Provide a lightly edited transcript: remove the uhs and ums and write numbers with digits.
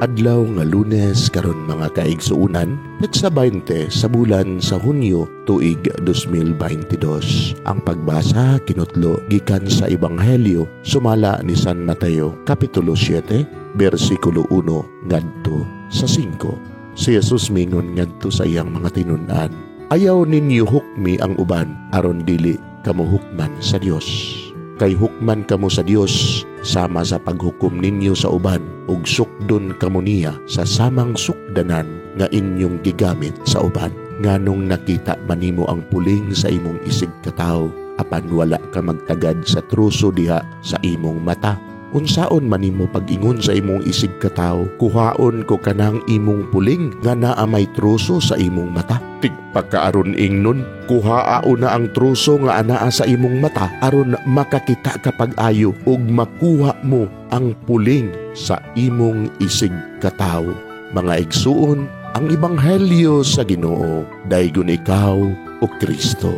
Adlaw nga Lunes karon mga kaigsuunan, petsa 20 sa bulan sa Hunyo tuig 2022. Ang pagbasa kinutlo gikan sa Ebanghelyo sumala ni San Mateo kapitulo 7 bersikulo 1 ngadto sa 5. Si Jesus mingon ngadto sa iyang mga tinun-an, ayaw ninyo hukmi ang uban aron dili kamo hukman sa Dios. Kay hukman kamo sa Dios sama sa paghukom ninyo sa uban ug sukdon kamo niya sa samang sukdanan nga inyong gigamit sa uban. Nganong nakita man nimo ang puling sa imong isig katawo apan wala ka magtagad sa truso diha sa imong mata? Unsaon man nimo pag-ingon sa imong isig katawo, kuhaon ko kanang imong puling nga naa may truso sa imong mata? Tigpakaaron ingnon, kuhaao na ang truso nga anaa sa imong mata aron makakita ka pag-ayo ug makuha mo ang puling sa imong isig katawo. Mga igsuon, ang Ebanghelyo sa Ginoo, daygon ikaw o Kristo.